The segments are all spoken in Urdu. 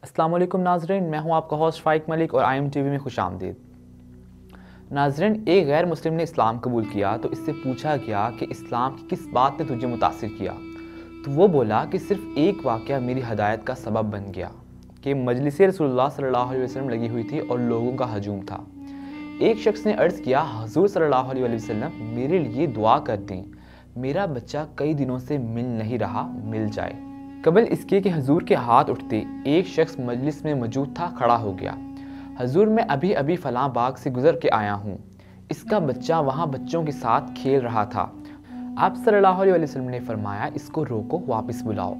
السلام علیکم ناظرین، میں ہوں آپ کا ہوسٹ فائق ملک اور ٹی وی میں خوش آمدید۔ ناظرین، ایک غیر مسلم نے اسلام قبول کیا تو اس سے پوچھا گیا کہ اسلام کی کس بات نے تجھے متاثر کیا؟ تو وہ بولا کہ صرف ایک واقعہ میری ہدایت کا سبب بن گیا کہ مجلس رسول اللہ صلی اللہ علیہ وسلم لگی ہوئی تھی اور لوگوں کا ہجوم تھا۔ ایک شخص نے عرض کیا، حضور صلی اللہ علیہ وسلم میرے لیے دعا کر دیں، میرا بچہ کئی دنوں سے مل نہیں رہا، مل جائے۔ قبل اس کے کہ حضور کے ہاتھ اٹھتے، ایک شخص مجلس میں موجود تھا کھڑا ہو گیا۔ حضور، میں ابھی فلاں باغ سے گزر کے آیا ہوں، اس کا بچہ وہاں بچوں کے ساتھ کھیل رہا تھا۔ آپ صلی اللہ علیہ وسلم نے فرمایا، اس کو روکو، واپس بلاؤ۔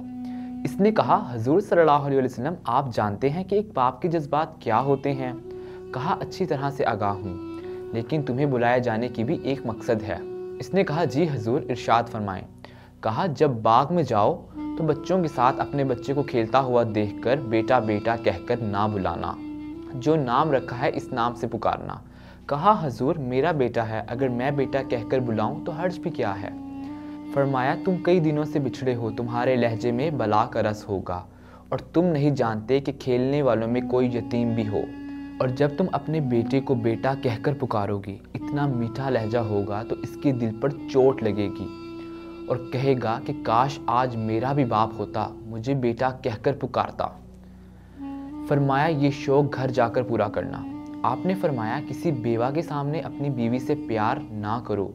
اس نے کہا، حضور صلی اللہ علیہ وسلم آپ جانتے ہیں کہ ایک باپ کے جذبات کیا ہوتے ہیں؟ کہا، اچھی طرح سے آگاہ ہوں، لیکن تمہیں بلائے جانے کی بھی ایک مقصد ہے۔ اس نے کہا، جی حضور، ارشاد فرمائیں۔ کہا، جب باغ میں جاؤ تو بچوں کے ساتھ اپنے بچے کو کھیلتا ہوا دیکھ کر بیٹا بیٹا کہہ کر نہ بلانا، جو نام رکھا ہے اس نام سے پکارنا۔ کہا، حضور میرا بیٹا ہے، اگر میں بیٹا کہہ کر بلاؤں تو حرج بھی کیا ہے؟ فرمایا، تم کئی دنوں سے بچھڑے ہو، تمہارے لہجے میں بلا کا رس ہوگا اور تم نہیں جانتے کہ کھیلنے والوں میں کوئی یتیم بھی ہو، اور جب تم اپنے بیٹے کو بیٹا کہہ کر پکارو گی، اتنا میٹھا لہجہ ہوگا تو اس کے دل پر چوٹ لگے گی اور کہے گا کہ کاش آج میرا بھی باپ ہوتا، مجھے بیٹا کہہ کر پکارتا۔ فرمایا، یہ شوق گھر جا کر پورا کرنا۔ آپ نے فرمایا، کسی بیوہ کے سامنے اپنی بیوی سے پیار نہ کرو،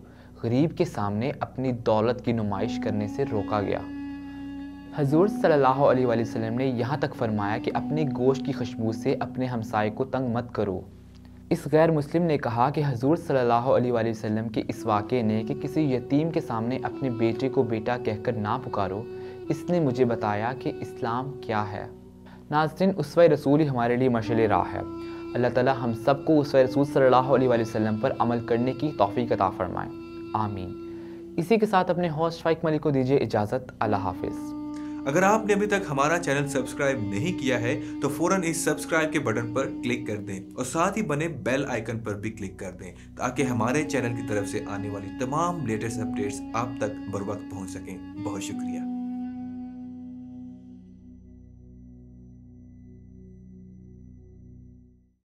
غریب کے سامنے اپنی دولت کی نمائش کرنے سے روکا گیا۔ حضور صلی اللہ علیہ وسلم نے یہاں تک فرمایا کہ اپنے گوشت کی خوشبو سے اپنے ہمسائے کو تنگ مت کرو۔ اس غیر مسلم نے کہا کہ حضور صلی اللہ علیہ وسلم کے اس واقعے نے کہ کسی یتیم کے سامنے اپنے بیٹے کو بیٹا کہہ کر نہ پکارو، اس نے مجھے بتایا کہ اسلام کیا ہے۔ ناظرین، اسوہ رسول ہی ہمارے لیے مشعل راہ ہے۔ اللہ تعالی ہم سب کو اسوہ رسول صلی اللہ علیہ وسلم پر عمل کرنے کی توفیق عطا فرمائے، آمین۔ اسی کے ساتھ اپنے ہوسٹ فائق ملک کو دیجیے اجازت، اللہ حافظ۔ اگر آپ نے ابھی تک ہمارا چینل سبسکرائب نہیں کیا ہے تو فوراً اس سبسکرائب کے بٹن پر کلک کر دیں اور ساتھ ہی بنے بیل آئیکن پر بھی کلک کر دیں تاکہ ہمارے چینل کی طرف سے آنے والی تمام لیٹسٹ اپڈیٹس آپ تک بر وقت پہنچ سکیں۔ بہت شکریہ۔